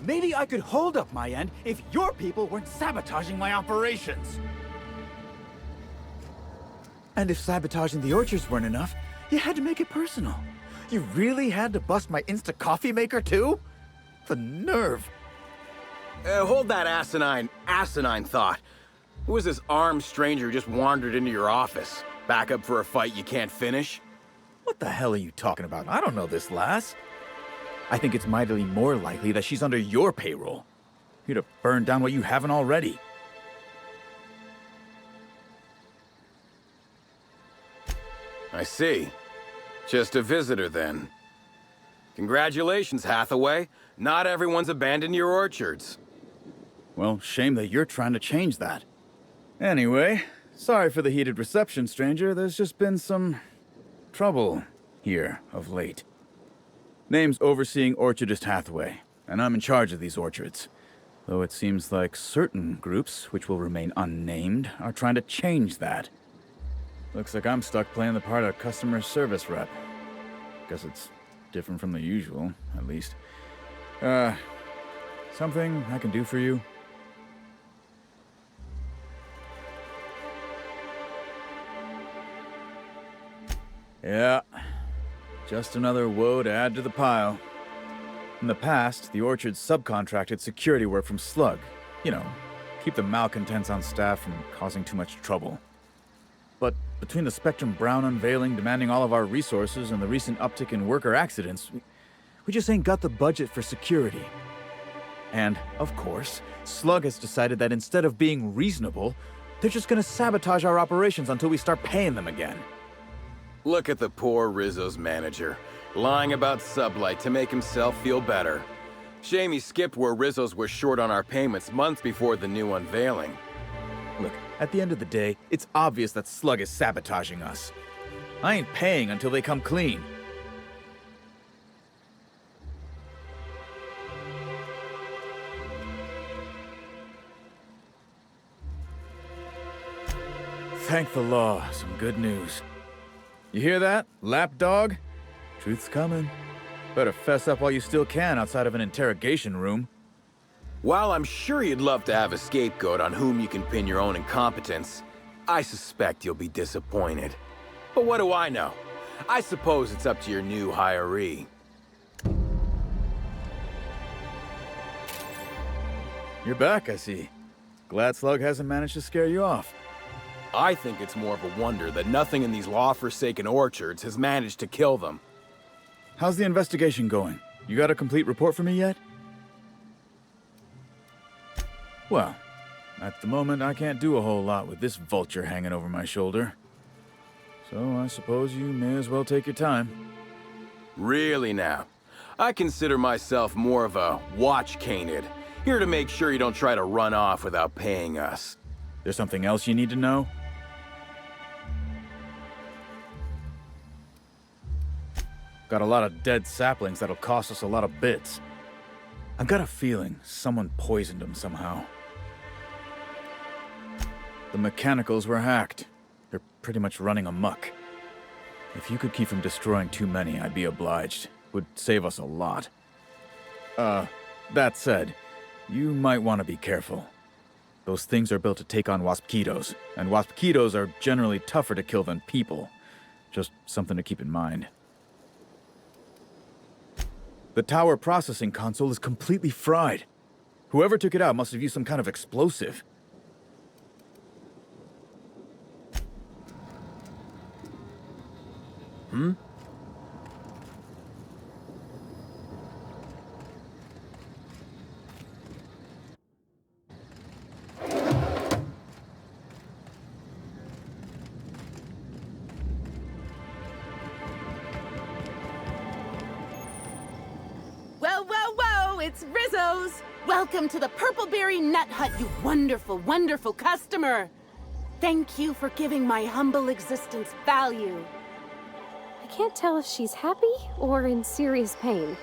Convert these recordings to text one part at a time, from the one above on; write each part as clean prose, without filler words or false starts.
maybe I could hold up my end if your people weren't sabotaging my operations. And if sabotaging the orchards weren't enough, you had to make it personal. You really had to bust my Insta coffee maker too? The nerve. Hold that asinine thought. Who is this armed stranger who just wandered into your office? Back up for a fight you can't finish? What the hell are you talking about? I don't know this lass. I think it's mightily more likely that she's under your payroll. You'd have burned down what you haven't already. I see. Just a visitor, then. Congratulations, Hathaway. Not everyone's abandoned your orchards. Well, shame that you're trying to change that. Anyway, sorry for the heated reception, stranger. There's just been some trouble here of late. Name's Overseeing Orchardist Hathaway, and I'm in charge of these orchards. Though it seems like certain groups, which will remain unnamed, are trying to change that. Looks like I'm stuck playing the part of customer service rep. Guess it's different from the usual, at least. Something I can do for you? Yeah, just another woe to add to the pile. In the past, the orchard subcontracted security work from Slug. You know, keep the malcontents on staff from causing too much trouble. But between the Spectrum Brown unveiling demanding all of our resources and the recent uptick in worker accidents, we just ain't got the budget for security. And, of course, Slug has decided that instead of being reasonable, they're just gonna sabotage our operations until we start paying them again. Look at the poor Rizzo's manager, lying about Sublight to make himself feel better. Shame he skipped where Rizzo's was short on our payments months before the new unveiling. Look, at the end of the day, it's obvious that Slug is sabotaging us. I ain't paying until they come clean. Thank the law, some good news. You hear that, lapdog? Truth's coming. Better fess up while you still can outside of an interrogation room. While I'm sure you'd love to have a scapegoat on whom you can pin your own incompetence, I suspect you'll be disappointed. But what do I know? I suppose it's up to your new hiree. You're back, I see. Glad Slug hasn't managed to scare you off. I think it's more of a wonder that nothing in these law-forsaken orchards has managed to kill them. How's the investigation going? You got a complete report for me yet? Well, at the moment I can't do a whole lot with this vulture hanging over my shoulder. So I suppose you may as well take your time. Really now? I consider myself more of a watch canid, here to make sure you don't try to run off without paying us. There's something else you need to know? Got a lot of dead saplings that'll cost us a lot of bits. I've got a feeling someone poisoned them somehow. The mechanicals were hacked. They're pretty much running amok. If you could keep from destroying too many, I'd be obliged. Would save us a lot. That said, you might want to be careful. Those things are built to take on Waspkitos, and Waspkitos are generally tougher to kill than people. Just something to keep in mind. The tower processing console is completely fried. Whoever took it out must have used some kind of explosive. Whoa, it's Rizzo's! Welcome to the Purpleberry Nut Hut, you wonderful, wonderful customer! Thank you for giving my humble existence value. I can't tell if she's happy or in serious pain.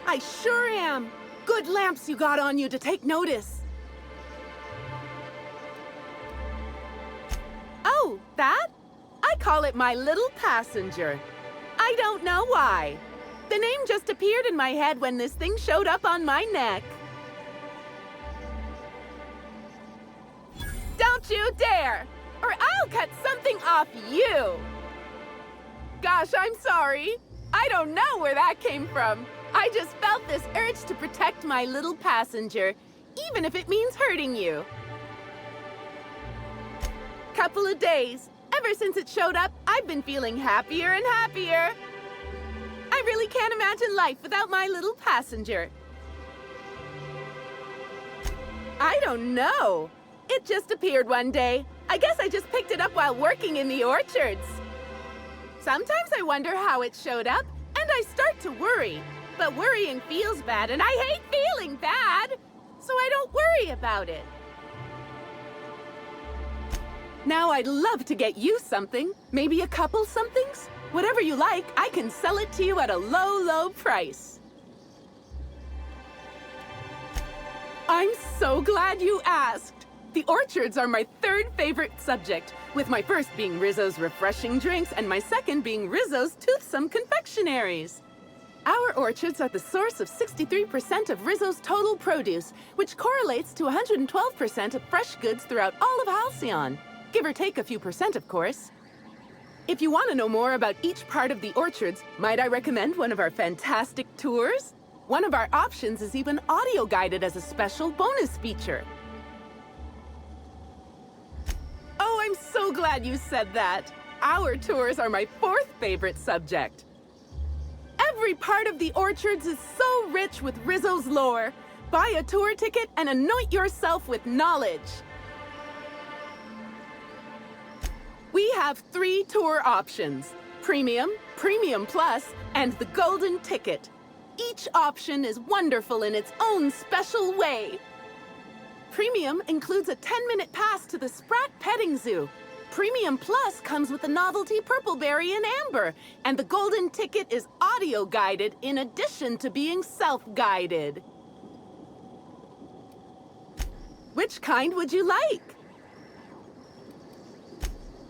I sure am! Good lamps you got on you to take notice. Oh, that? I call it my little passenger. I don't know why. The name just appeared in my head when this thing showed up on my neck. Don't you dare! Or I'll cut something off you! Gosh, I'm sorry. I don't know where that came from. I just felt this urge to protect my little passenger, even if it means hurting you. Couple of days. Ever since it showed up, I've been feeling happier and happier. I really can't imagine life without my little passenger. I don't know. It just appeared one day. I guess I just picked it up while working in the orchards. Sometimes I wonder how it showed up, and I start to worry. But worrying feels bad, and I hate feeling bad. So I don't worry about it. Now I'd love to get you something. Maybe a couple somethings? Whatever you like, I can sell it to you at a low, low price. I'm so glad you asked. The orchards are my third favorite subject, with my first being Rizzo's refreshing drinks and my second being Rizzo's toothsome confectionaries. Our orchards are the source of 63% of Rizzo's total produce, which correlates to 112% of fresh goods throughout all of Halcyon. Give or take a few percent, of course. If you want to know more about each part of the orchards, might I recommend one of our fantastic tours? One of our options is even audio-guided as a special bonus feature. Oh, I'm so glad you said that. Our tours are my fourth favorite subject. Every part of the orchards is so rich with Rizzo's lore. Buy a tour ticket and anoint yourself with knowledge. We have 3 tour options: Premium, Premium Plus, and the Golden Ticket. Each option is wonderful in its own special way. Premium includes a 10-minute pass to the Sprat Petting Zoo. Premium Plus comes with the novelty Purpleberry and Amber, and the Golden Ticket is audio-guided in addition to being self-guided. Which kind would you like?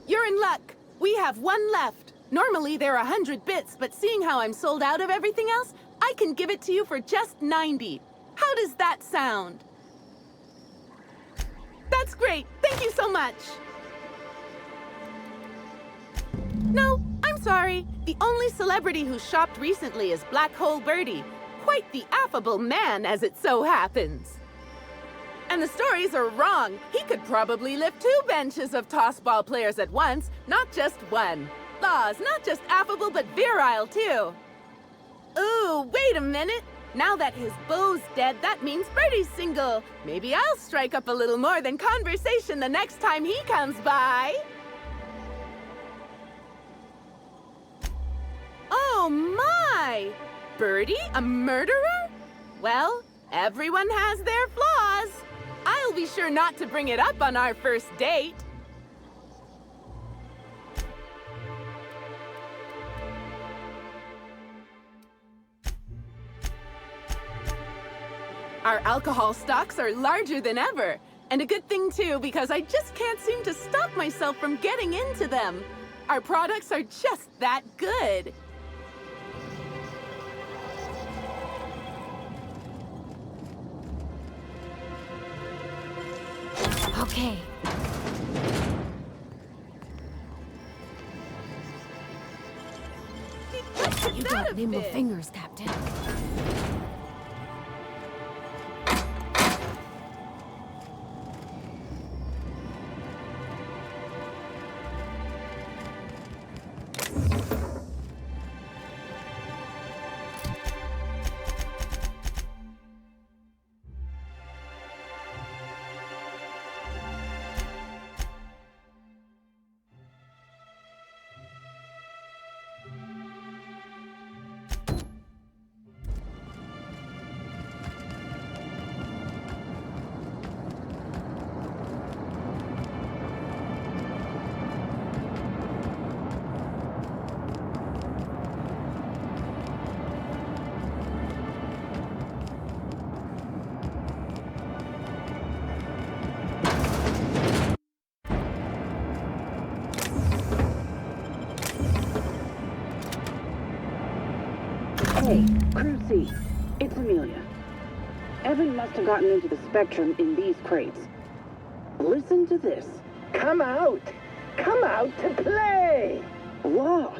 You're in luck. We have one left. Normally they're 100 bits, but seeing how I'm sold out of everything else, I can give it to you for just 90. How does that sound? That's great. Thank you so much. No, I'm sorry. The only celebrity who shopped recently is Black Hole Birdie. Quite the affable man, as it so happens. And the stories are wrong. He could probably lift 2 benches of tossball players at once, not just one. Laws, not just affable, but virile, too. Ooh, wait a minute. Now that his beau's dead, that means Birdie's single. Maybe I'll strike up a little more than conversation the next time he comes by. Oh, my! Birdie, a murderer? Well, everyone has their flaws. I'll be sure not to bring it up on our first date. Our alcohol stocks are larger than ever. And a good thing, too, because I just can't seem to stop myself from getting into them. Our products are just that good. Okay. You got nimble fingers, Captain. Hey, Crew C. It's Amelia. Evan must have gotten into the Spectrum in these crates. Listen to this. Come out! Come out to play! Wow,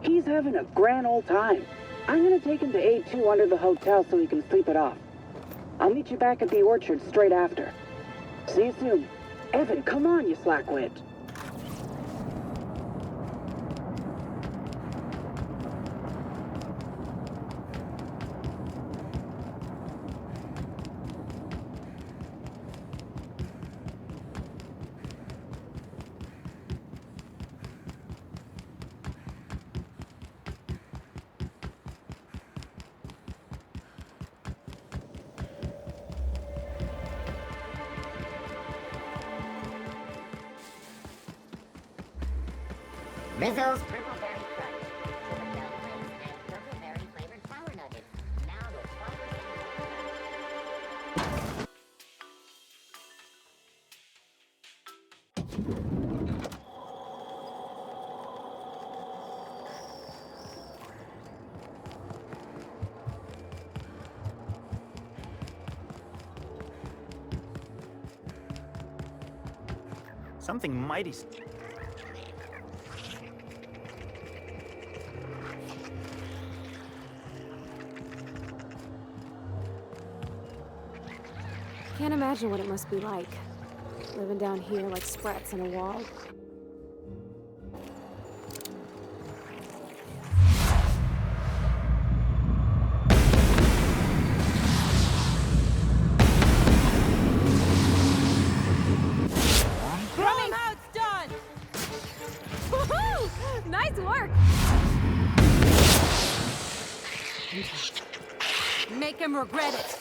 he's having a grand old time. I'm gonna take him to A2 under the hotel so he can sleep it off. I'll meet you back at the orchard straight after. See you soon. Evan, come on, you slackwit. Rizzo's Purple Berry Crunch. With bell rings and purple berry flavored flour nuggets. Now with 12%. Something mighty. Can't imagine what it must be like. Living down here like sprats in a wall. Running out's done! Woohoo! Nice work! Make him regret it.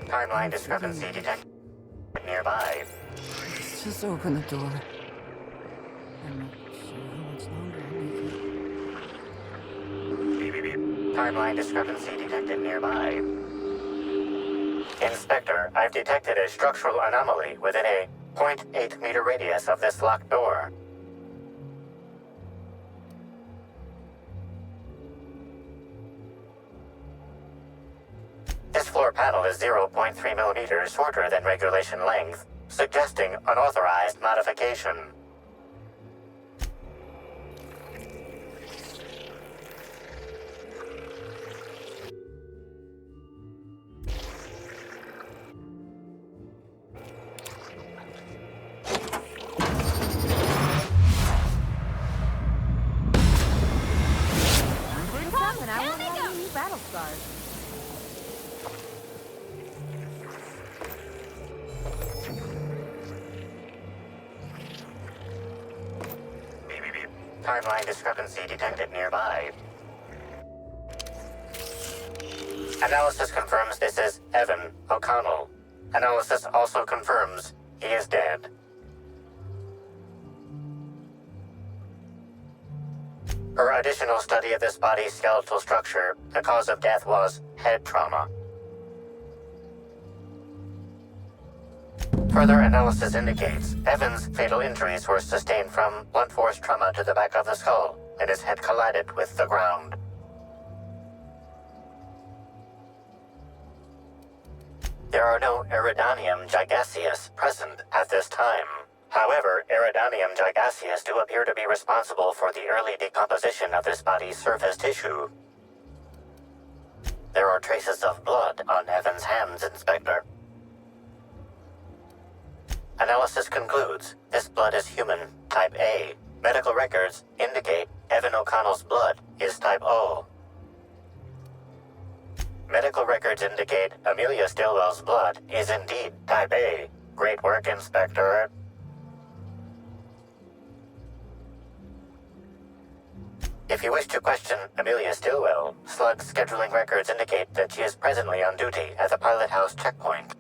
Timeline discrepancy detected nearby. Just open the door. I'm not sure how much longer I'll be here. Timeline discrepancy detected nearby. Inspector, I've detected a structural anomaly within a 0.8 meter radius of this locked door. This floor panel is 0.3 millimeters shorter than regulation length, suggesting unauthorized modification. Battle scars. Timeline discrepancy detected nearby. Analysis confirms this is Evan O'Connell. Analysis also confirms he is dead. Per additional study of this body's skeletal structure, the cause of death was head trauma. Further analysis indicates Evan's fatal injuries were sustained from blunt force trauma to the back of the skull, and his head collided with the ground. There are no Eridanium gigaseus present at this time. However, Eridanium gigaseus do appear to be responsible for the early decomposition of this body's surface tissue. There are traces of blood on Evan's hands, Inspector. Analysis concludes this blood is human, type A. Medical records indicate Evan O'Connell's blood is type O. Medical records indicate Amelia Stillwell's blood is indeed type A. Great work, Inspector. If you wish to question Amelia Stillwell, Slug's scheduling records indicate that she is presently on duty at the Pilot House checkpoint.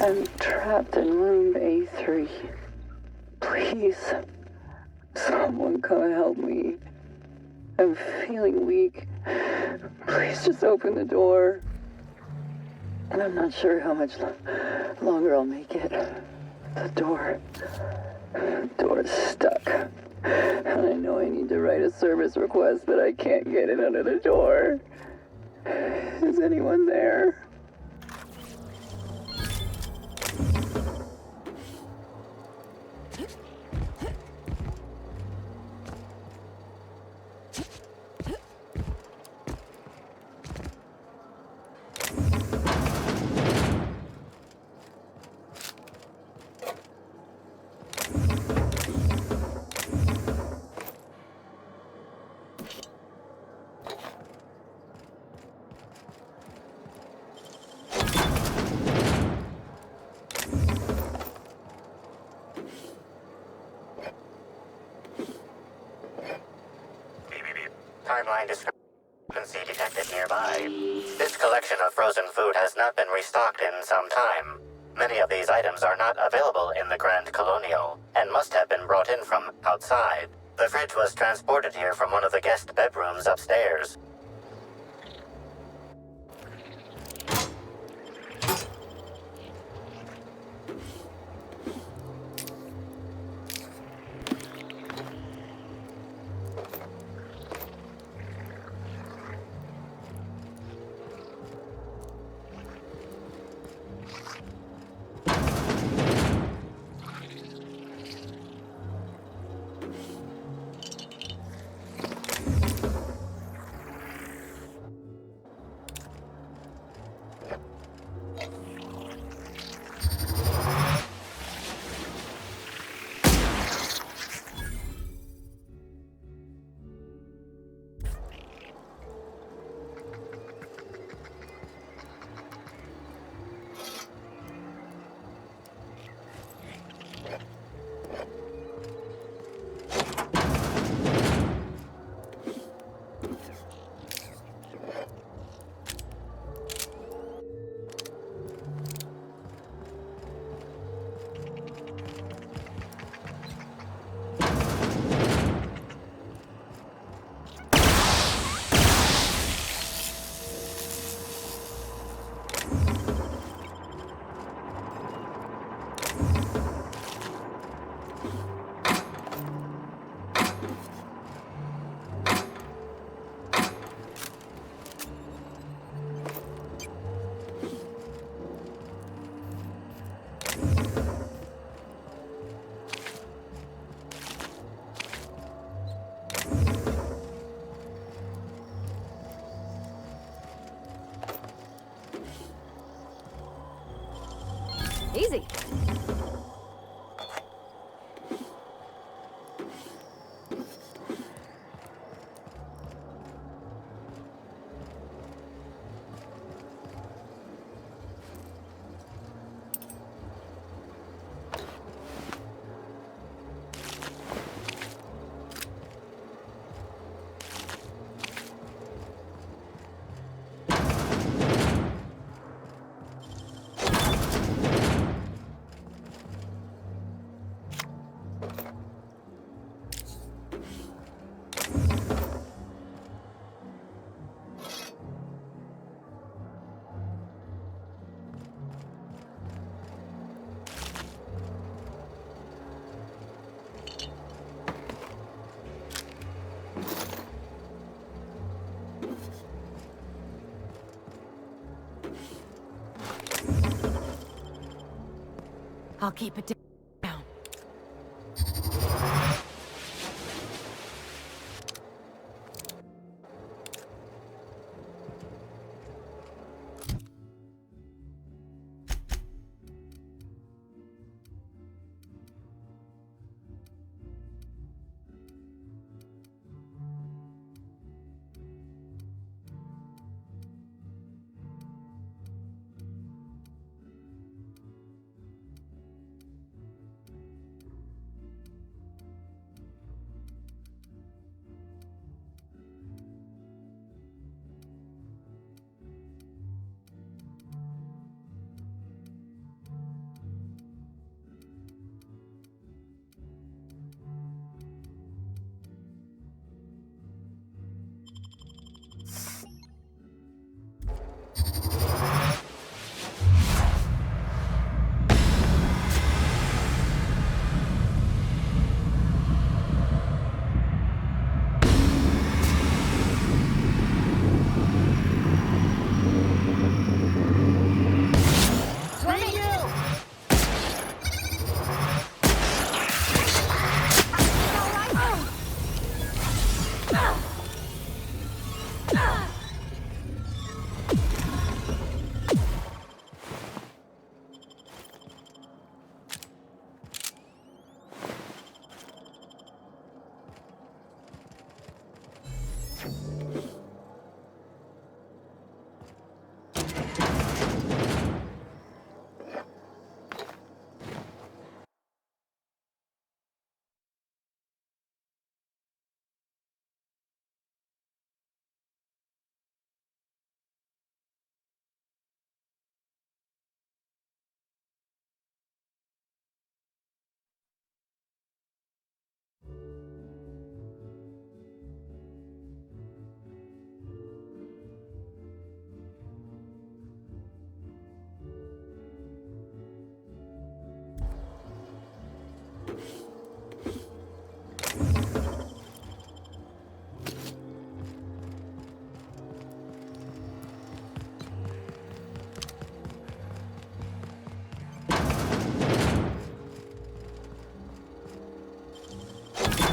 I'm trapped in room A3. Please, someone come help me. I'm feeling weak. Please just open the door. And I'm not sure how much longer I'll make it. The door's stuck. And I know I need to write a service request, but I can't get it under the door. Is anyone there? Timeline discrepancy detected nearby. This collection of frozen food has not been restocked in some time. Many of these items are not available in the Grand Colonial, and must have been brought in from outside. The fridge was transported here from one of the guest bedrooms upstairs. Easy. I'll keep it down.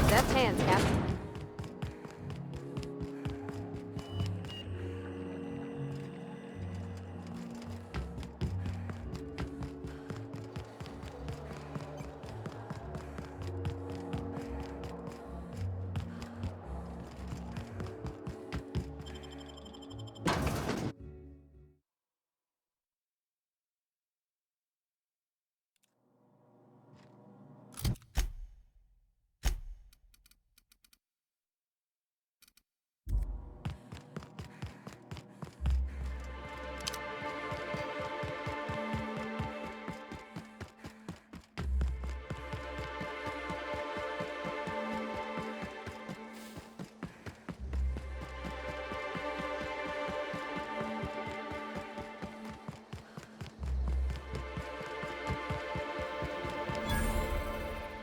Deft hands, Captain.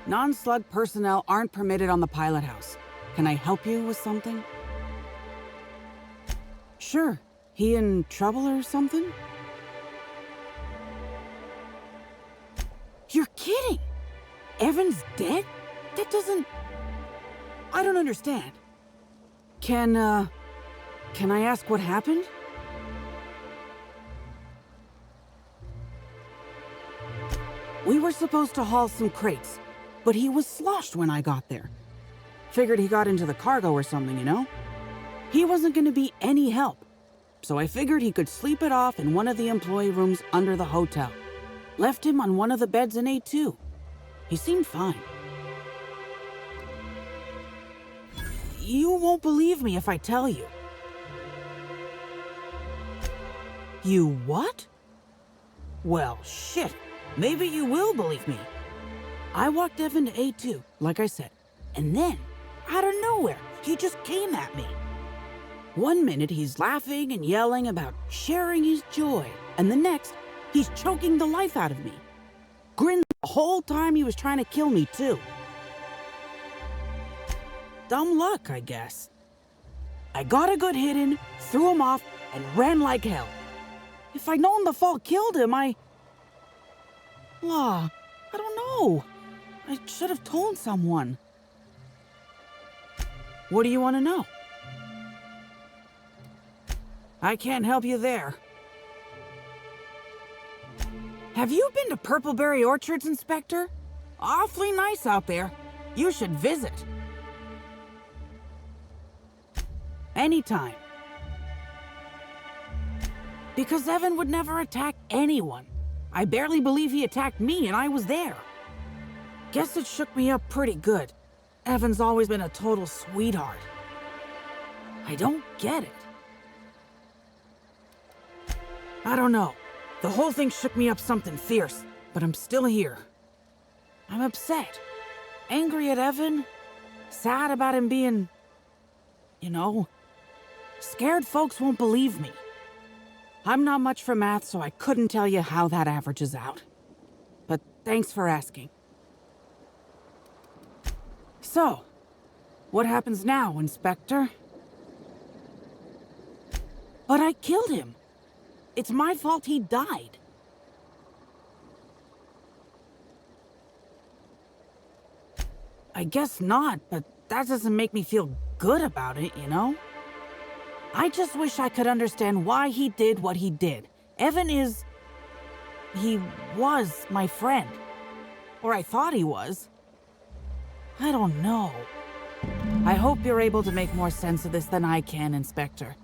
Non-slug personnel aren't permitted on the pilot house. Can I help you with something? Sure. He in trouble or something? You're kidding! Evan's dead? That doesn't... I don't understand. Can I ask what happened? We were supposed to haul some crates, but he was sloshed when I got there. Figured he got into the cargo or something, you know? He wasn't gonna be any help, so I figured he could sleep it off in one of the employee rooms under the hotel. Left him on one of the beds in A2. He seemed fine. You won't believe me if I tell you. You what? Well, shit. Maybe you will believe me. I walked Evan to A2, like I said, and then, out of nowhere, he just came at me. One minute he's laughing and yelling about sharing his joy, and the next, he's choking the life out of me. Grinned the whole time he was trying to kill me, too. Dumb luck, I guess. I got a good hit in, threw him off, and ran like hell. If I'd known the fall killed him, I don't know. I should have told someone. What do you want to know? I can't help you there. Have you been to Purpleberry Orchards, Inspector? Awfully nice out there. You should visit. Anytime. Because Evan would never attack anyone. I barely believe he attacked me, and I was there. Guess it shook me up pretty good. Evan's always been a total sweetheart. I don't get it. I don't know. The whole thing shook me up something fierce, but I'm still here. I'm upset. Angry at Evan. Sad about him being... you know... scared folks won't believe me. I'm not much for math, so I couldn't tell you how that averages out. But thanks for asking. So, what happens now, Inspector? But I killed him. It's my fault he died. I guess not, but that doesn't make me feel good about it, you know? I just wish I could understand why he did what he did. Evan is... he was my friend. Or I thought he was. I don't know. I hope you're able to make more sense of this than I can, Inspector.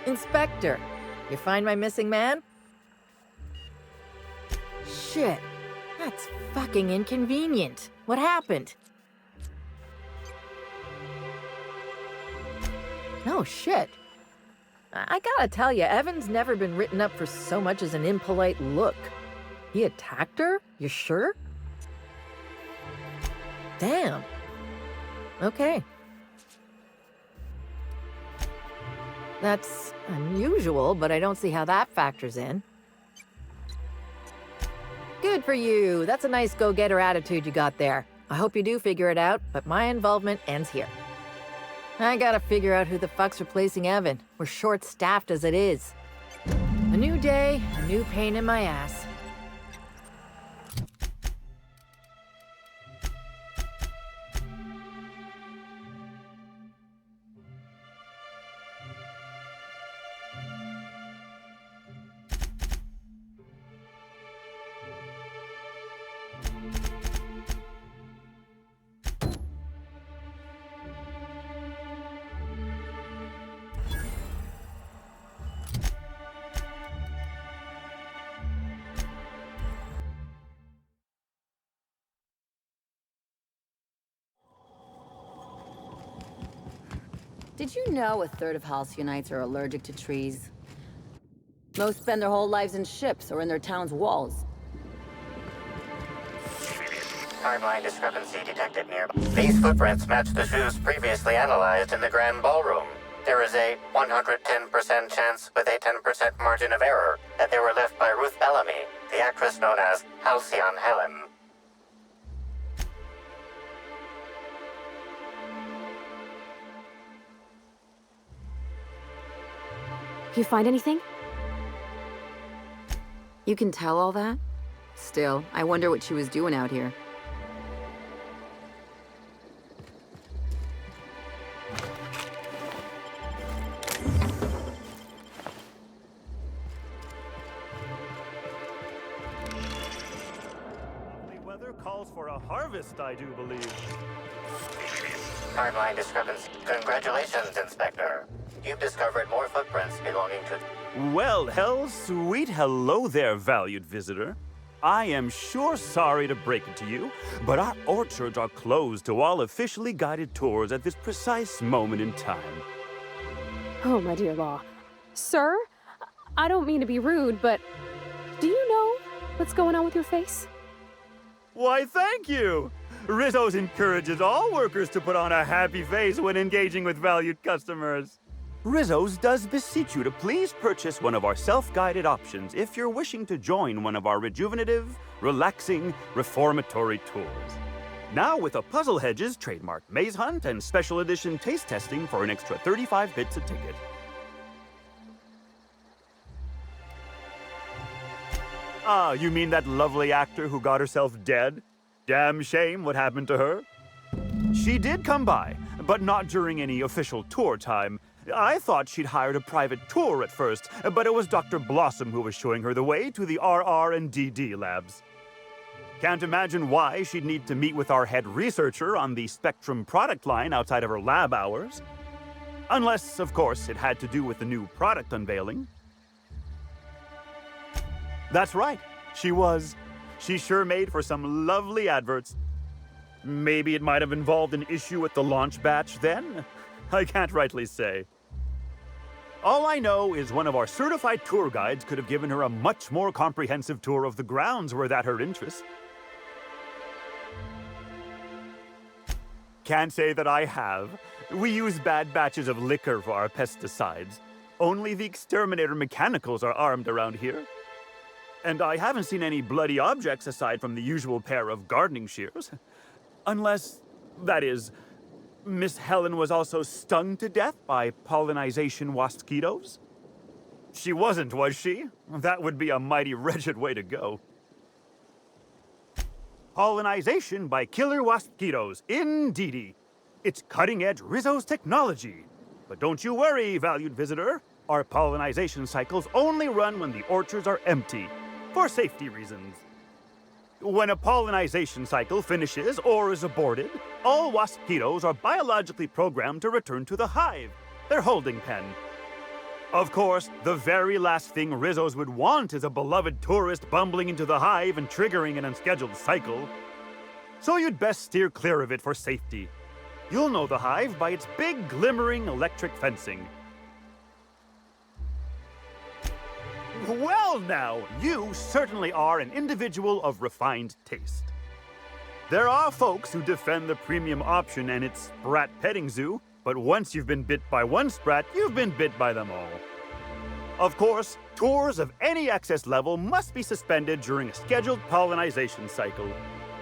Inspector, you find my missing man? Shit, that's fucking inconvenient. What happened? Oh shit. I gotta tell you, Evan's never been written up for so much as an impolite look. He attacked her? You sure? Damn. Okay. That's unusual, but I don't see how that factors in. Good for you. That's a nice go-getter attitude you got there. I hope you do figure it out, but my involvement ends here. I gotta figure out who the fuck's replacing Evan. We're short-staffed as it is. A new day, a new pain in my ass. Did you know a third of Halcyonites are allergic to trees? Most spend their whole lives in ships or in their town's walls. Timeline discrepancy detected nearby. These footprints match the shoes previously analyzed in the Grand Ballroom. There is a 110% chance with a 10% margin of error that they were left by Ruth Bellamy, the actress known as Halcyon Helen. You find anything? You can tell all that? Still, I wonder what she was doing out here. The weather calls for a harvest, I do believe. Timeline discrepancy. Congratulations, Inspector. You've discovered more footprints belonging to... Well, sweet hello there, valued visitor. I am sure sorry to break it to you, but our orchards are closed to all officially guided tours at this precise moment in time. Oh, my dear Law. Sir, I don't mean to be rude, but do you know what's going on with your face? Why, thank you! Rizzo's encourages all workers to put on a happy face when engaging with valued customers. Rizzo's does beseech you to please purchase one of our self-guided options if you're wishing to join one of our rejuvenative, relaxing, reformatory tours. Now with a Puzzle Hedges trademark maze hunt and special edition taste testing for an extra 35 bits a ticket. Ah, you mean that lovely actor who got herself dead? Damn shame what happened to her. She did come by, but not during any official tour time. I thought she'd hired a private tour at first, but it was Dr. Blossom who was showing her the way to the RR and DD labs. Can't imagine why she'd need to meet with our head researcher on the Spectrum product line outside of her lab hours. Unless, of course, it had to do with the new product unveiling. That's right, she was. She sure made for some lovely adverts. Maybe it might have involved an issue with the launch batch then? I can't rightly say. All I know is one of our certified tour guides could have given her a much more comprehensive tour of the grounds were that her interest. Can't say that I have. We use bad batches of liquor for our pesticides. Only the exterminator mechanicals are armed around here. And I haven't seen any bloody objects aside from the usual pair of gardening shears. Unless, that is, Miss Helen was also stung to death by pollinization wasquitos? She wasn't, was she? That would be a mighty wretched way to go. Pollinization by killer wasquitos, indeedy. It's cutting-edge Rizzo's technology. But don't you worry, valued visitor. Our pollinization cycles only run when the orchards are empty, for safety reasons. When a pollinization cycle finishes or is aborted, all wasquitos are biologically programmed to return to the hive, their holding pen. Of course, the very last thing Rizzo's would want is a beloved tourist bumbling into the hive and triggering an unscheduled cycle. So you'd best steer clear of it for safety. You'll know the hive by its big, glimmering electric fencing. Well now, you certainly are an individual of refined taste. There are folks who defend the premium option and its sprat petting zoo, but once you've been bit by one sprat, you've been bit by them all. Of course, tours of any excess level must be suspended during a scheduled pollinization cycle.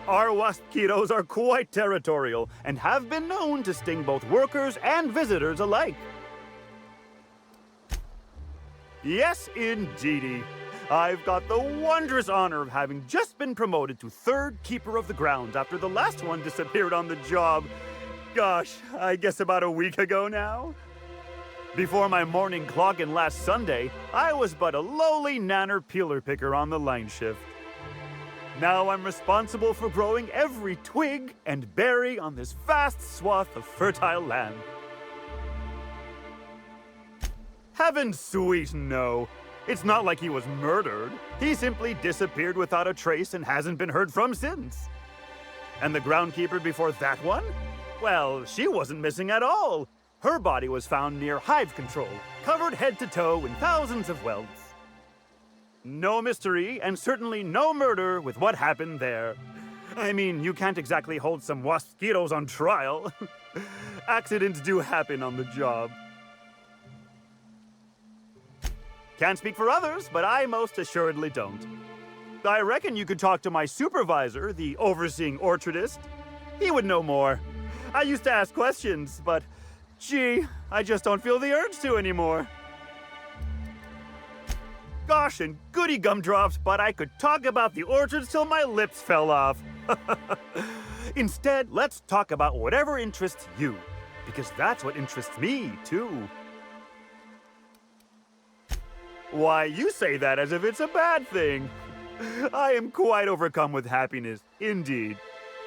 Our wasquitos are quite territorial and have been known to sting both workers and visitors alike. Yes, indeedy. I've got the wondrous honor of having just been promoted to third keeper of the grounds after the last one disappeared on the job. Gosh, I guess about a week ago now. Before my morning clock-in last Sunday, I was but a lowly nanner peeler picker on the line shift. Now I'm responsible for growing every twig and berry on this vast swath of fertile land. Heaven sweet, no. It's not like he was murdered. He simply disappeared without a trace and hasn't been heard from since. And the groundkeeper before that one? Well, she wasn't missing at all. Her body was found near hive control, covered head to toe in thousands of welds. No mystery, and certainly no murder with what happened there. I mean, you can't exactly hold some wasquitos on trial. Accidents do happen on the job. Can't speak for others, but I most assuredly don't. I reckon you could talk to my supervisor, the overseeing orchardist. He would know more. I used to ask questions, but gee, I just don't feel the urge to anymore. Gosh and goody gumdrops, but I could talk about the orchards till my lips fell off. Instead, let's talk about whatever interests you, because that's what interests me, too. Why, you say that as if it's a bad thing. I am quite overcome with happiness, indeed.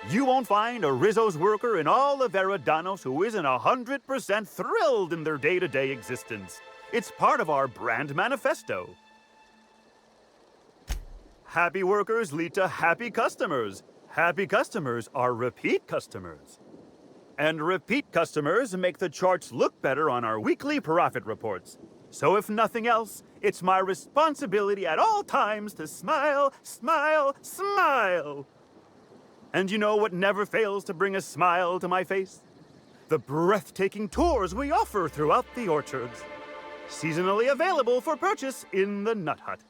You won't find a Rizzo's worker in all of Eridanos who isn't 100% thrilled in their day-to-day existence. It's part of our brand manifesto. Happy workers lead to happy customers. Happy customers are repeat customers. And repeat customers make the charts look better on our weekly profit reports. So if nothing else, it's my responsibility at all times to smile, smile, smile. And you know what never fails to bring a smile to my face? The breathtaking tours we offer throughout the orchards. Seasonally available for purchase in the Nut Hut.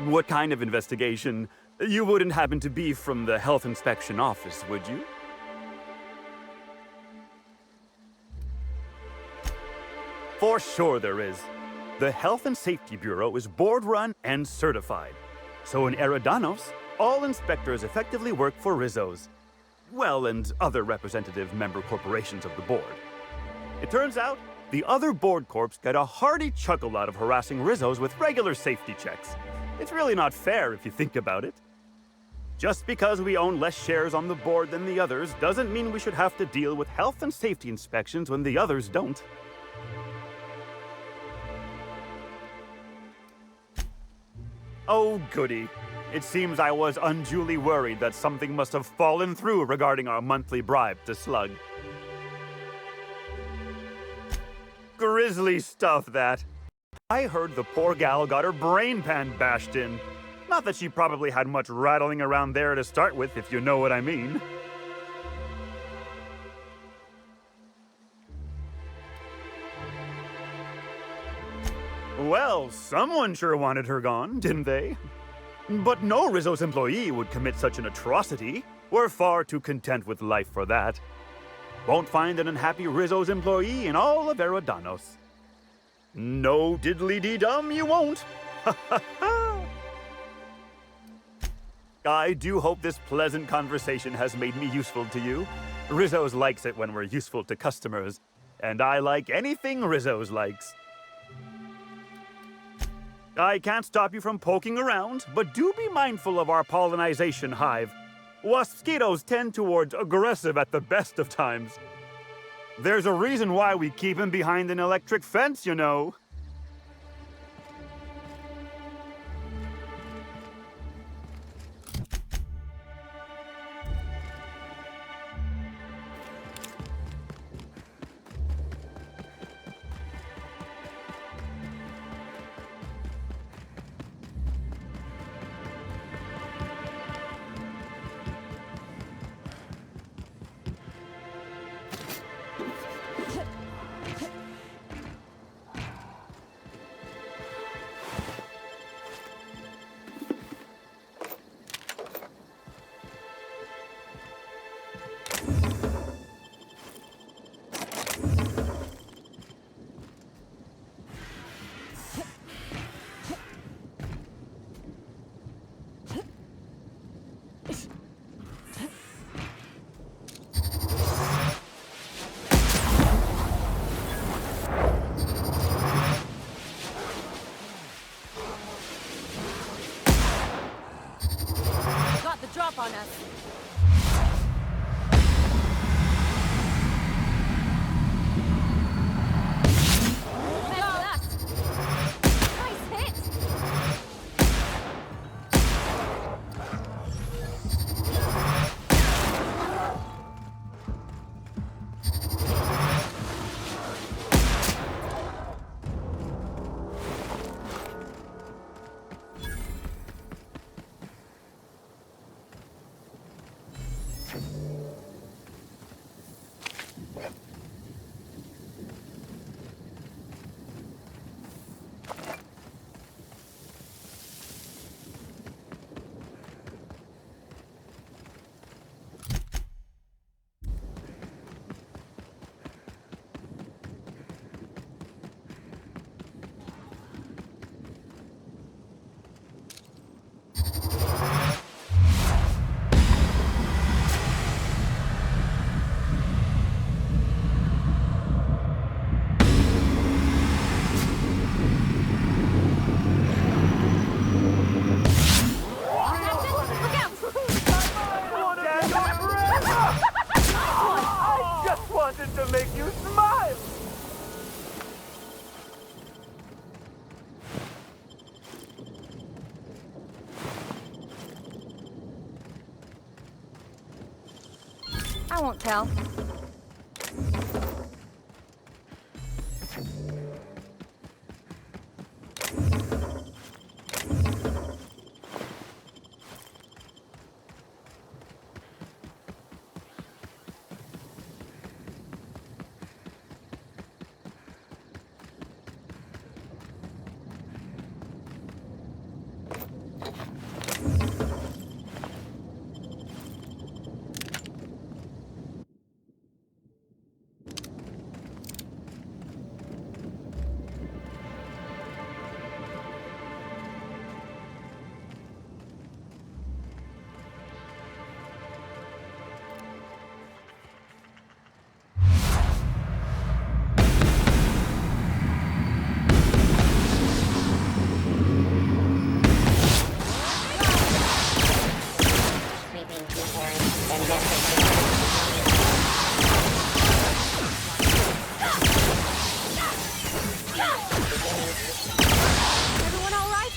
What kind of investigation? You wouldn't happen to be from the Health Inspection Office, would you? For sure there is. The Health and Safety Bureau is board-run and certified. So in Eridanos, all inspectors effectively work for Rizzo's. Well, and other representative member corporations of the board. It turns out, the other board corps get a hearty chuckle out of harassing Rizzo's with regular safety checks. It's really not fair if you think about it. Just because we own less shares on the board than the others doesn't mean we should have to deal with health and safety inspections when the others don't. Oh, goody. It seems I was unduly worried that something must have fallen through regarding our monthly bribe to Slug. Grisly stuff, that. I heard the poor gal got her brain pan bashed in. Not that she probably had much rattling around there to start with, if you know what I mean. Well, someone sure wanted her gone, didn't they? But no Rizzo's employee would commit such an atrocity. We're far too content with life for that. Won't find an unhappy Rizzo's employee in all of Eridanos. No diddly-dee-dum, you won't. Ha ha ha! I do hope this pleasant conversation has made me useful to you. Rizzo's likes it when we're useful to customers, and I like anything Rizzo's likes. I can't stop you from poking around, but do be mindful of our pollinization hive. Waspitos tend towards aggressive at the best of times. There's a reason why we keep him behind an electric fence, you know. I won't tell. Everyone all right?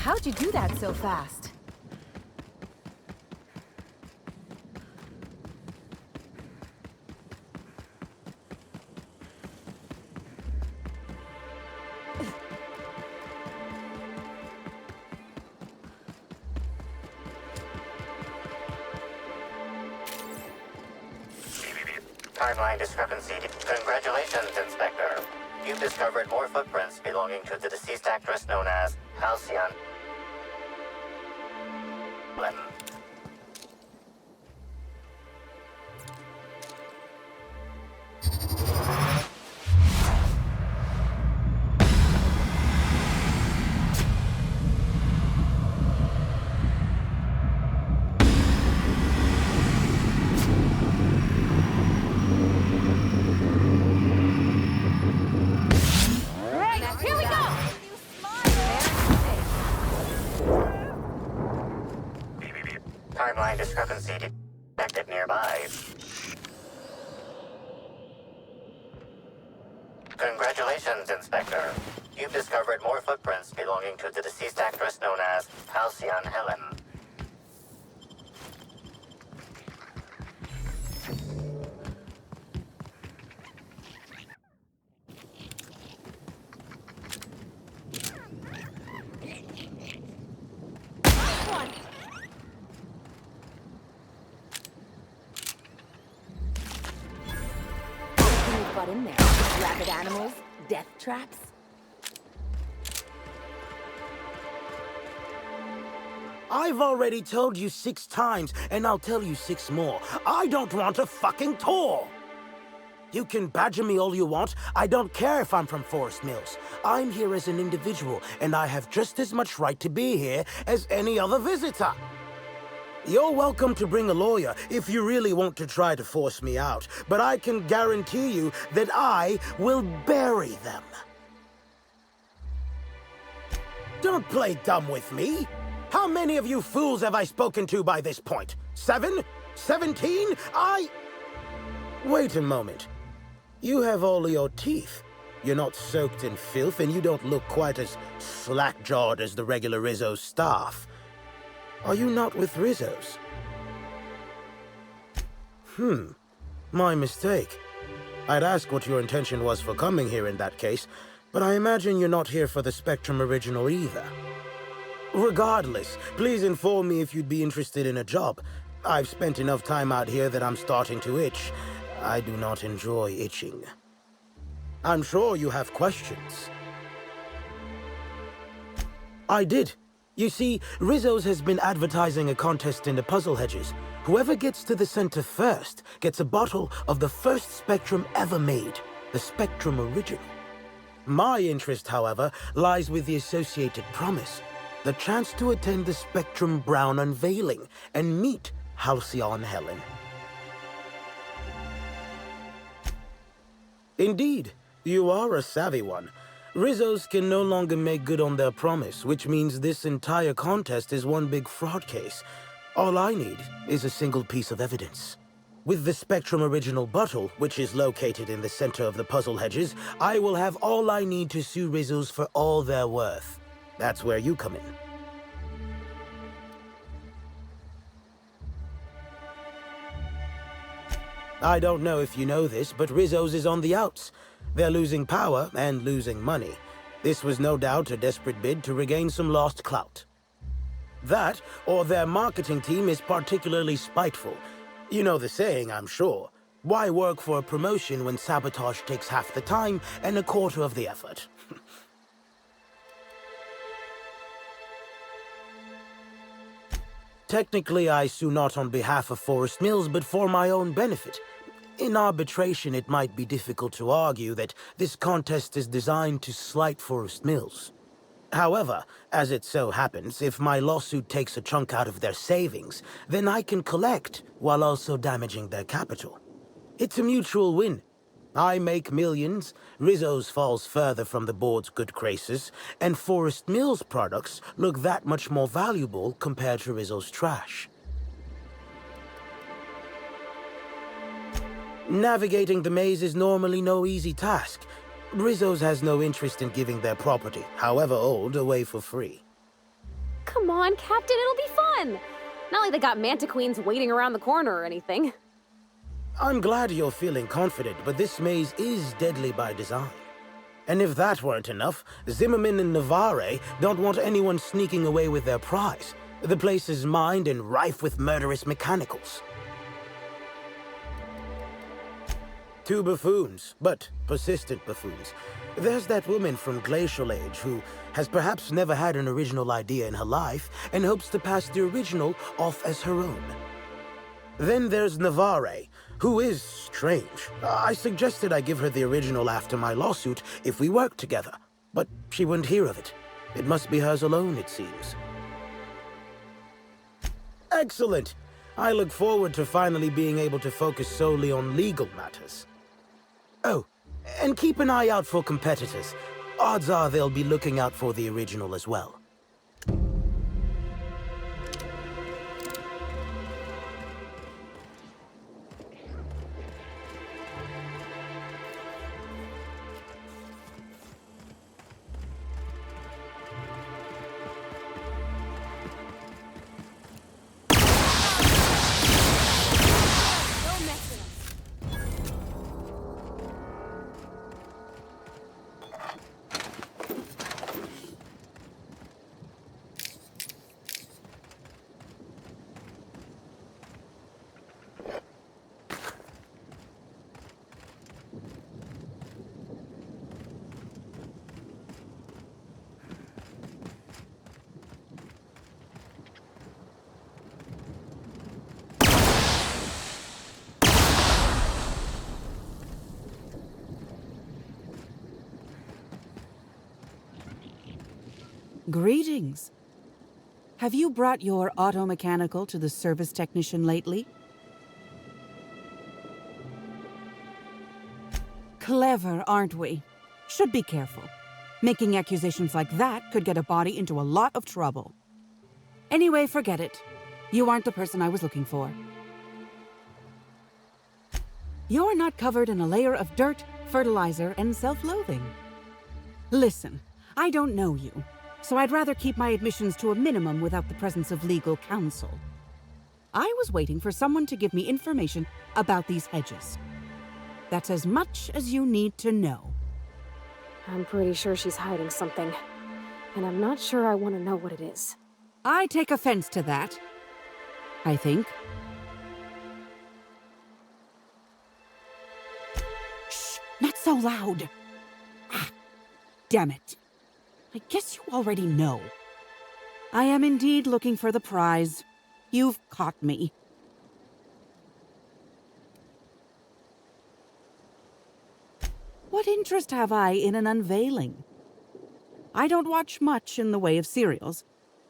How'd you do that so fast? Timeline discrepancy. Congratulations, Inspector. You've discovered more footprints belonging to the deceased actress known as Halcyon. Here we go! Timeline discrepancy detected nearby. Congratulations, Inspector. You've discovered more footprints belonging to the deceased actress known as Halcyon Helen. You've got in there. Rabid animals, death traps. I've already told you 6 times, and I'll tell you 6 more. I don't want a fucking tour! You can badger me all you want. I don't care if I'm from Forest Mills. I'm here as an individual, and I have just as much right to be here as any other visitor. You're welcome to bring a lawyer if you really want to try to force me out, but I can guarantee you that I will bury them. Don't play dumb with me. How many of you fools have I spoken to by this point? 7? 17? Wait a moment. You have all your teeth. You're not soaked in filth, and you don't look quite as slack-jawed as the regular Rizzo staff. Are you not with Rizzo's? My mistake. I'd ask what your intention was for coming here in that case, but I imagine you're not here for the Spectrum Original either. Regardless, please inform me if you'd be interested in a job. I've spent enough time out here that I'm starting to itch. I do not enjoy itching. I'm sure you have questions. I did. You see, Rizzo's has been advertising a contest in the Puzzle Hedges. Whoever gets to the center first gets a bottle of the first Spectrum ever made, the Spectrum Original. My interest, however, lies with the Associated Promise, the chance to attend the Spectrum Brown unveiling and meet Halcyon Helen. Indeed, you are a savvy one. Rizzo's can no longer make good on their promise, which means this entire contest is one big fraud case. All I need is a single piece of evidence. With the Spectrum original bottle, which is located in the center of the puzzle hedges, I will have all I need to sue Rizzo's for all they're worth. That's where you come in. I don't know if you know this, but Rizzo's is on the outs. They're losing power and losing money. This was no doubt a desperate bid to regain some lost clout. That, or their marketing team is particularly spiteful. You know the saying, I'm sure. Why work for a promotion when sabotage takes half the time and a quarter of the effort? Technically, I sue not on behalf of Forest Mills, but for my own benefit. In arbitration, it might be difficult to argue that this contest is designed to slight Forest Mills. However, as it so happens, if my lawsuit takes a chunk out of their savings, then I can collect while also damaging their capital. It's a mutual win. I make millions, Rizzo's falls further from the board's good graces, and Forest Mills products look that much more valuable compared to Rizzo's trash. Navigating the maze is normally no easy task. Rizzo's has no interest in giving their property, however old, away for free. Come on, Captain, it'll be fun! Not like they got Mantiqueens waiting around the corner or anything. I'm glad you're feeling confident, but this maze is deadly by design. And if that weren't enough, Zimmerman and Navarre don't want anyone sneaking away with their prize. The place is mined and rife with murderous mechanicals. Two buffoons, but persistent buffoons. There's that woman from Glacial Age who has perhaps never had an original idea in her life and hopes to pass the original off as her own. Then there's Navarre, who is strange. I suggested I give her the original after my lawsuit if we worked together, but she wouldn't hear of it. It must be hers alone, it seems. Excellent! I look forward to finally being able to focus solely on legal matters. Oh, and keep an eye out for competitors. Odds are they'll be looking out for the original as well. Greetings. Have you brought your auto-mechanical to the service technician lately? Clever, aren't we? Should be careful. Making accusations like that could get a body into a lot of trouble. Anyway, forget it. You aren't the person I was looking for. You're not covered in a layer of dirt, fertilizer, and self-loathing. Listen, I don't know you, so I'd rather keep my admissions to a minimum without the presence of legal counsel. I was waiting for someone to give me information about these hedges. That's as much as you need to know. I'm pretty sure she's hiding something, and I'm not sure I want to know what it is. I take offense to that, I think. Shh! Not so loud! Ah, damn it. I guess you already know. I am indeed looking for the prize. You've caught me. What interest have I in an unveiling? I don't watch much in the way of serials,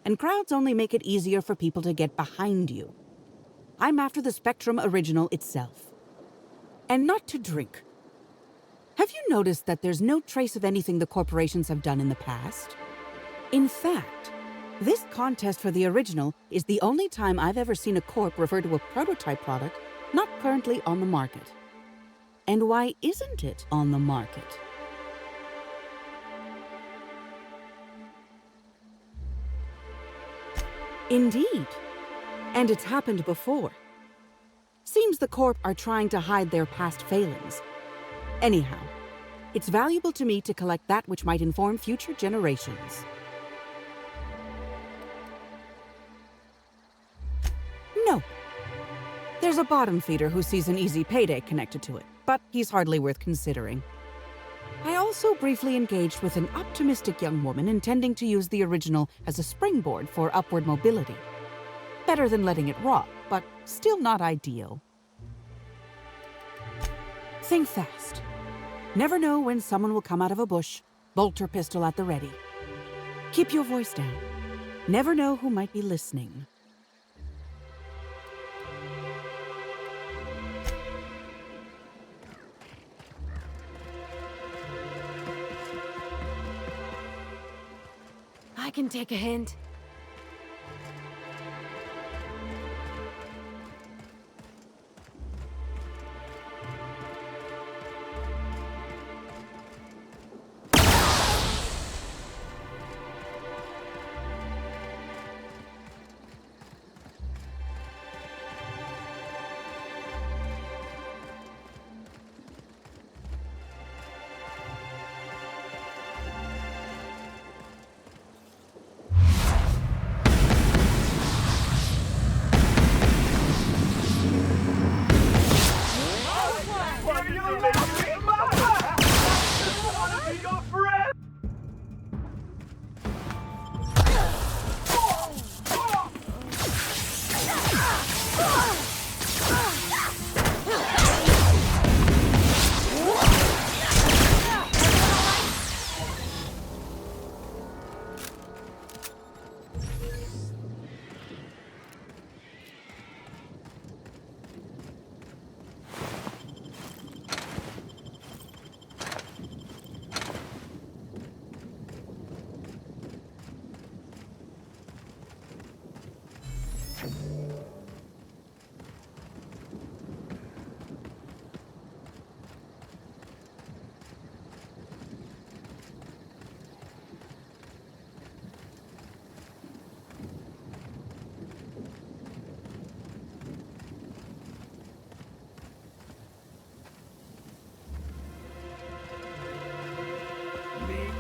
and crowds only make it easier for people to get behind you. I'm after the Spectrum original itself. And not to drink. Have you noticed that there's no trace of anything the corporations have done in the past? In fact, this contest for the original is the only time I've ever seen a corp refer to a prototype product not currently on the market. And why isn't it on the market? Indeed. And it's happened before. Seems the Corp are trying to hide their past failings. Anyhow, it's valuable to me to collect that which might inform future generations. No. There's a bottom feeder who sees an easy payday connected to it, but he's hardly worth considering. I also briefly engaged with an optimistic young woman intending to use the original as a springboard for upward mobility. Better than letting it rot, but still not ideal. Think fast. Never know when someone will come out of a bush, bolt or pistol at the ready. Keep your voice down. Never know who might be listening. I can take a hint.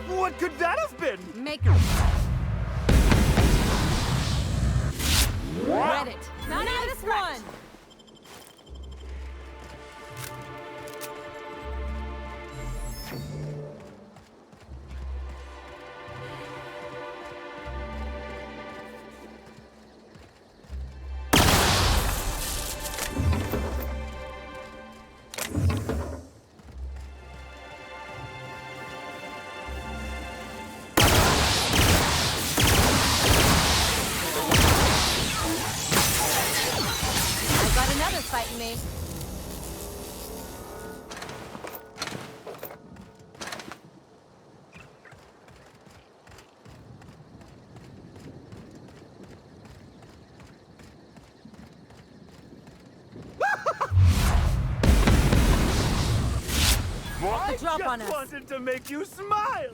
What could that have been? Make her. Read it. Not this one. Fighting me. I drop on just us. wanted to make you smile.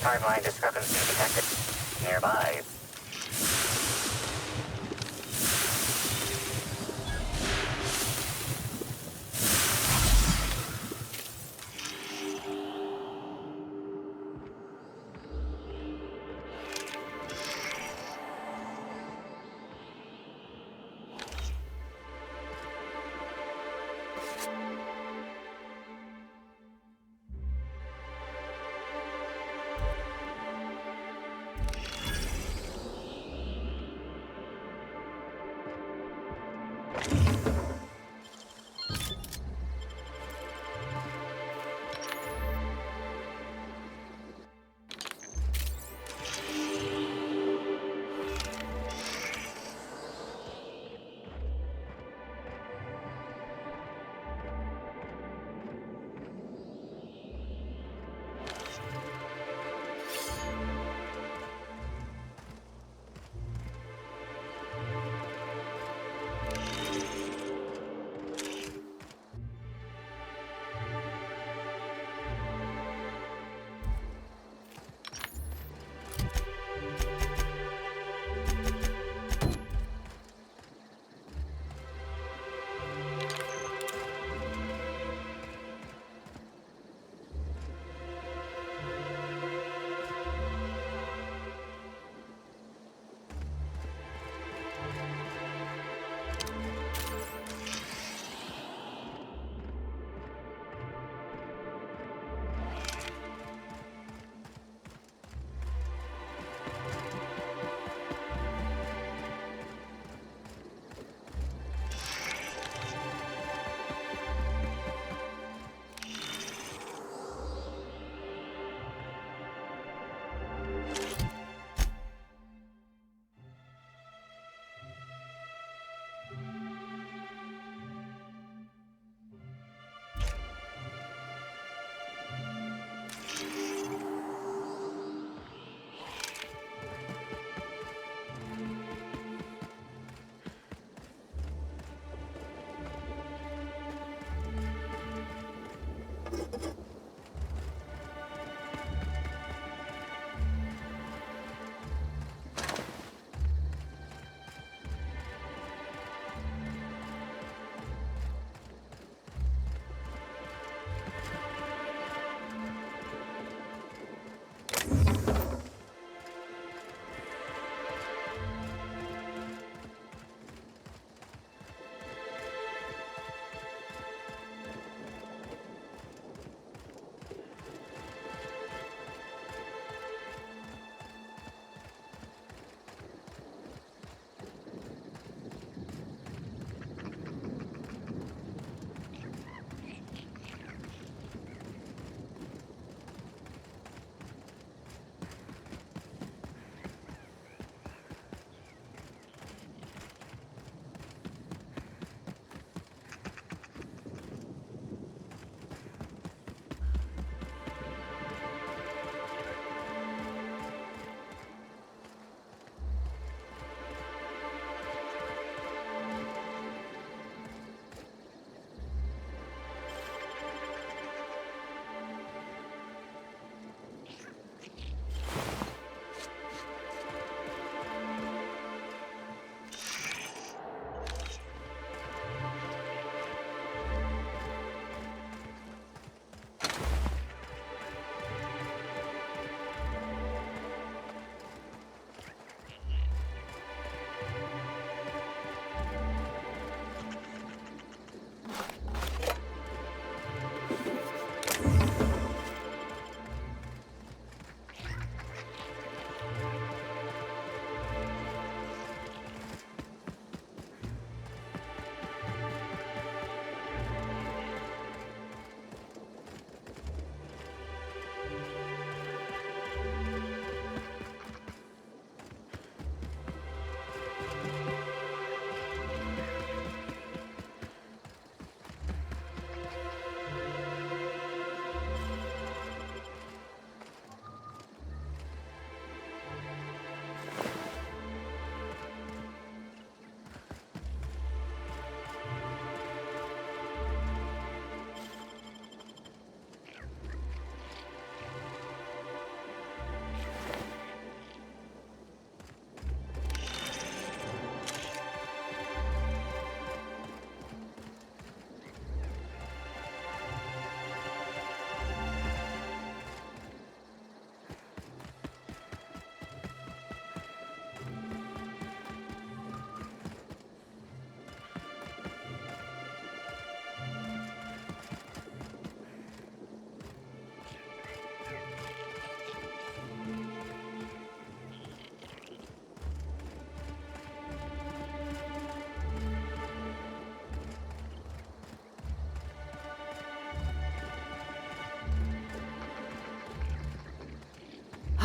Timeline discrepancy detected nearby.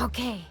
Okay.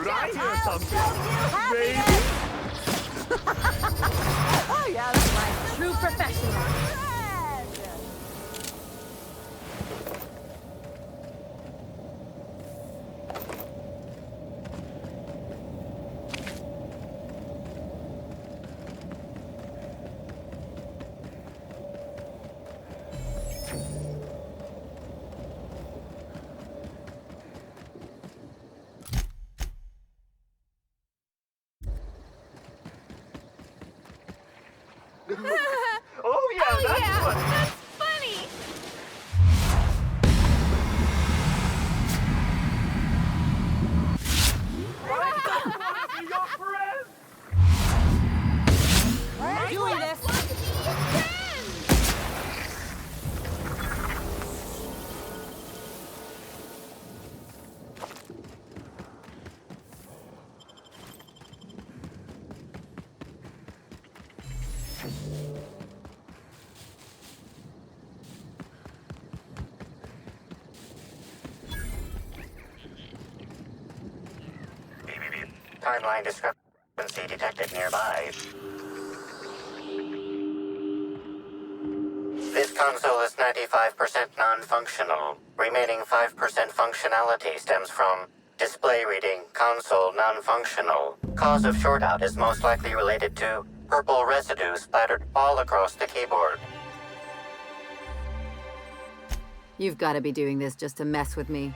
I hear something? Oh yeah, that's my true professional. Oh yeah, that's funny. That's funny. Doing this. Timeline discrepancy detected nearby. This console is 95% non-functional. Remaining 5% functionality stems from display reading console non-functional. Cause of shortout is most likely related to purple residue splattered all across the keyboard. You've got to be doing this just to mess with me.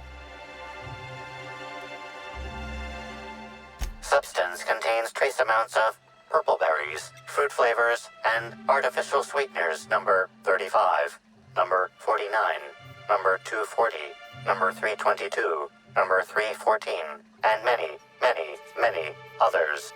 Substance contains trace amounts of purple berries, fruit flavors, and artificial sweeteners number 35, number 49, number 240, number 322, number 314, and many, many, many others.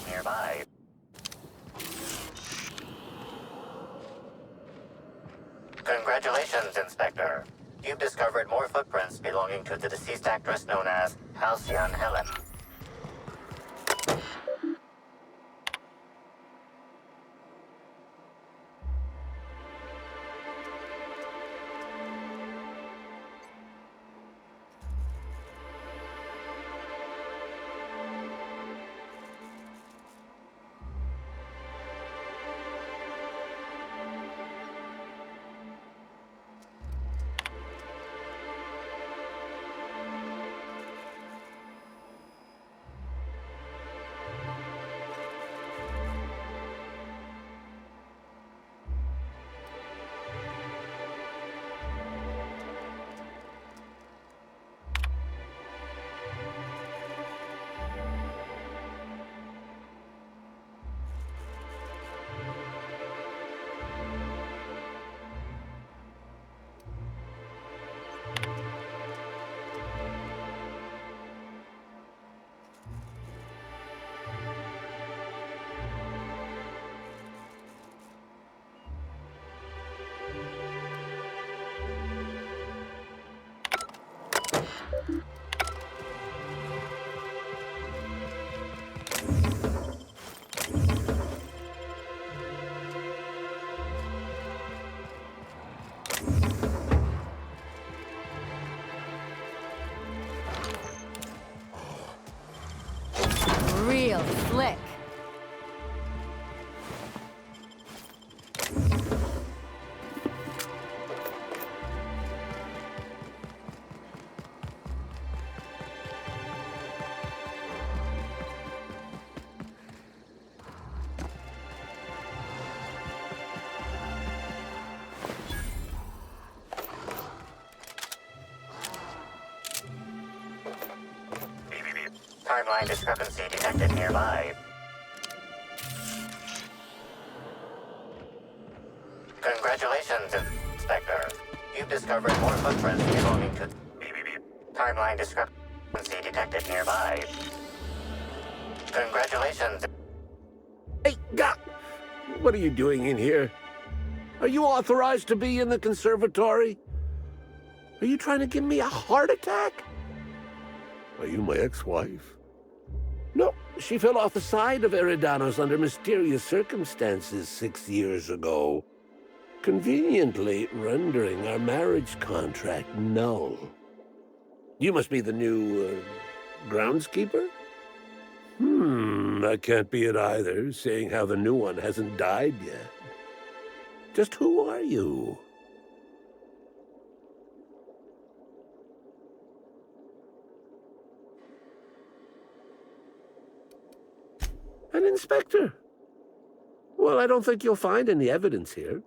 Nearby. Congratulations, Inspector. You've discovered more footprints belonging to the deceased actress known as Halcyon Helen. So slick. Timeline discrepancy detected nearby. Congratulations, Inspector. You've discovered more footprints belonging to... Timeline discrepancy detected nearby. Congratulations. Hey, what are you doing in here? Are you authorized to be in the conservatory? Are you trying to give me a heart attack? Are you my ex-wife? No, she fell off the side of Eridanos under mysterious circumstances 6 years ago, conveniently rendering our marriage contract null. You must be the new, groundskeeper? That can't be it either, seeing how the new one hasn't died yet. Just who are you? An inspector. Well, I don't think you'll find any evidence here.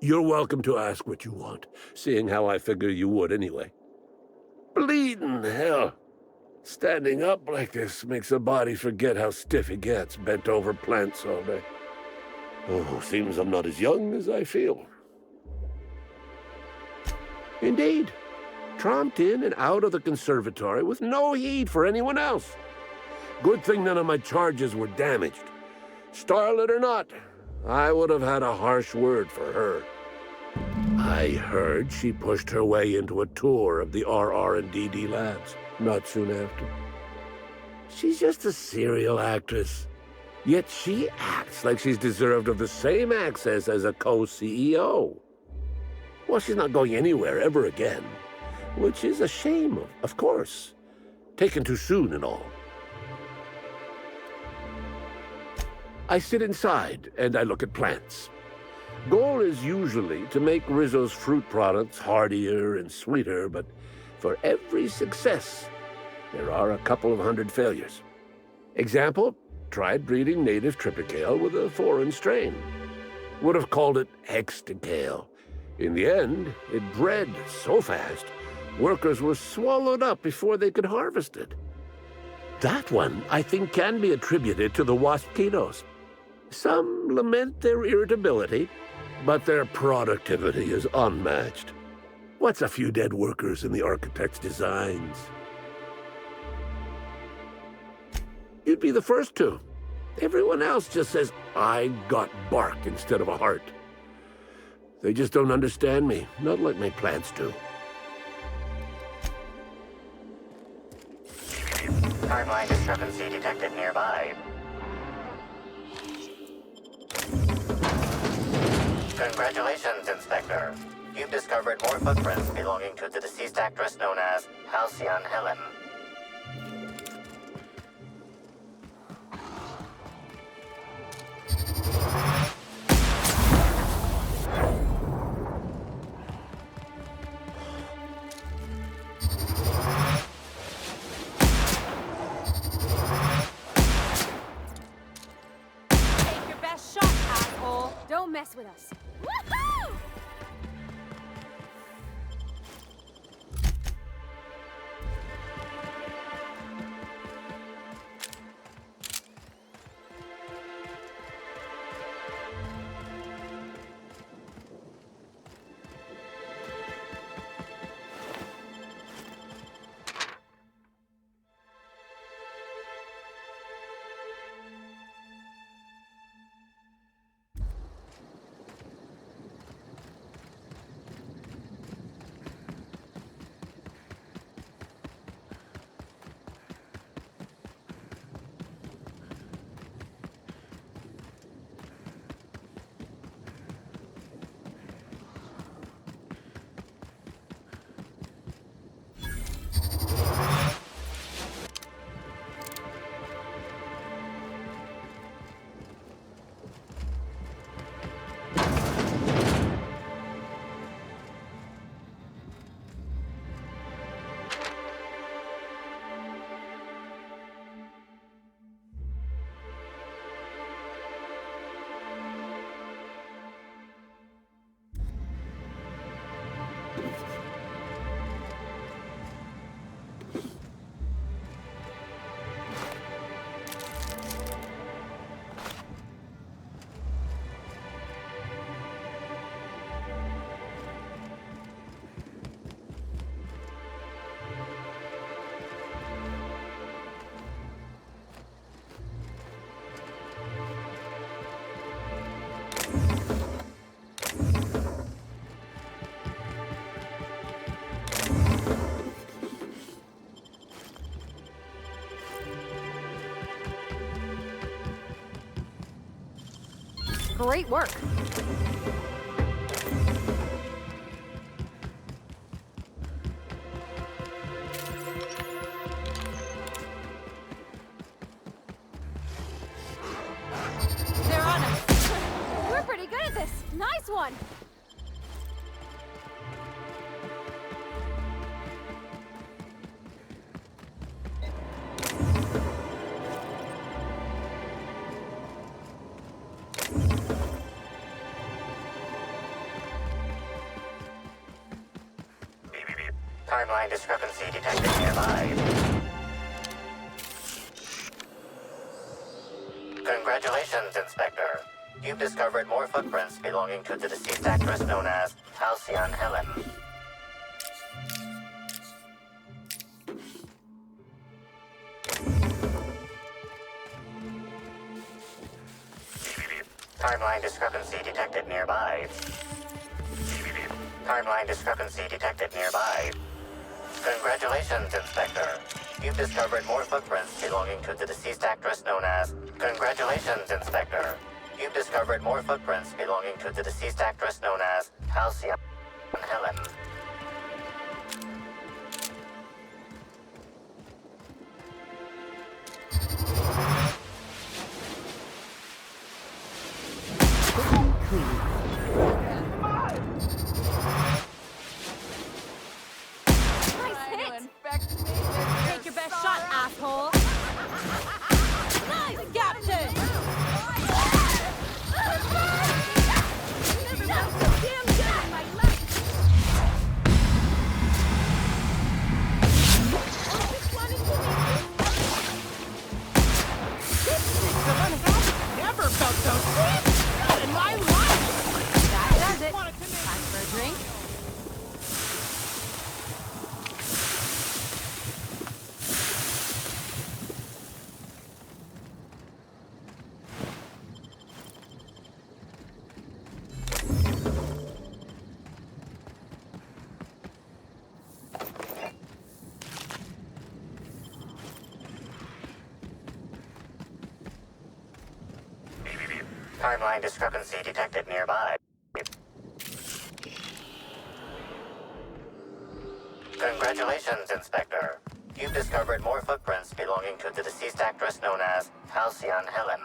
You're welcome to ask what you want, seeing how I figure you would anyway. Bleeding hell. Standing up like this makes a body forget how stiff it gets, bent over plants all day. Oh, seems I'm not as young as I feel. Indeed. Tromped in and out of the conservatory with no heed for anyone else. Good thing none of my charges were damaged. Starlet or not, I would have had a harsh word for her. I heard she pushed her way into a tour of the RR&DD labs not soon after. She's just a serial actress. Yet she acts like she's deserved of the same access as a co-CEO. Well, she's not going anywhere ever again, which is a shame, of course. Taken too soon and all. I sit inside and I look at plants. Goal is usually to make Rizzo's fruit products hardier and sweeter, but for every success, there are a couple of hundred failures. Example, tried breeding native Tripicale with a foreign strain. Would have called it Hexticale. In the end, it bred so fast, workers were swallowed up before they could harvest it. That one, I think, can be attributed to the Waspitos. Some lament their irritability, but their productivity is unmatched. What's a few dead workers in the architect's designs? You'd be the first to. Everyone else just says, I got bark instead of a heart. They just don't understand me, not like my plants do. Timeline discrepancy detected nearby. Congratulations, Inspector. You've discovered more footprints belonging to the deceased actress known as Halcyon Helen. Take your best shot, asshole. Don't mess with us. Woohoo! Great work. They're on us. We're pretty good at this. Nice one. Timeline discrepancy detected nearby. Congratulations, Inspector. You've discovered more footprints belonging to the deceased actress known as Halcyon Helen. Timeline discrepancy detected nearby. Timeline discrepancy detected nearby. Congratulations, Inspector. You've discovered more footprints belonging to the deceased actress known as... Congratulations, Inspector. You've discovered more footprints belonging to the deceased actress known as Halcyon Helen. Take your best shot, asshole. Nice, Captain. Never felt so damn good in my life. Never felt so good in my life! That does it. Time for a drink? Timeline discrepancy detected nearby. Congratulations, Inspector. You've discovered more footprints belonging to the deceased actress known as Halcyon Helen.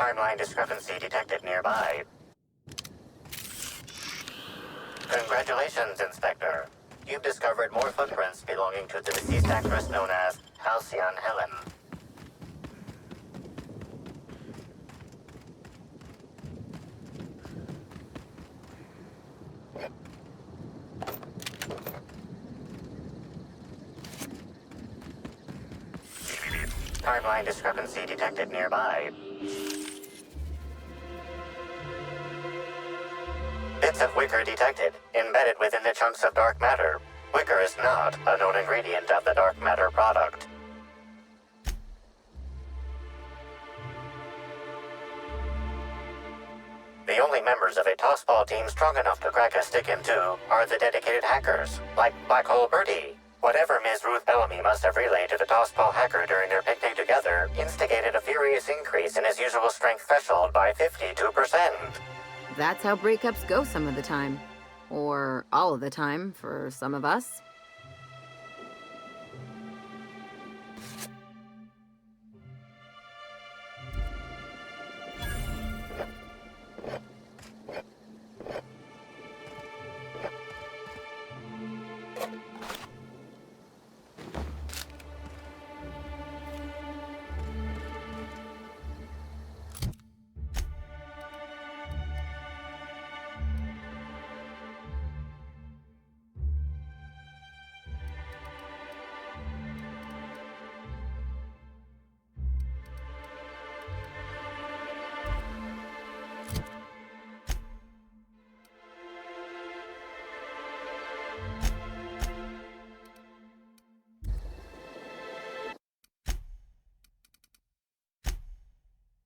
Timeline discrepancy detected nearby. Congratulations, Inspector. You've discovered more footprints belonging to the deceased actress known as Halcyon Helen. Timeline discrepancy detected nearby. Bits of wicker detected, embedded within the chunks of dark matter. Wicker is not a known ingredient of the dark matter product. The only members of a tossball team strong enough to crack a stick in two are the dedicated hackers, like Black Hole Birdie. Whatever Ms. Ruth Bellamy must have relayed to the tossball hacker during their picnic together instigated a furious increase in his usual strength threshold by 52%. That's how breakups go some of the time. Or all of the time for some of us.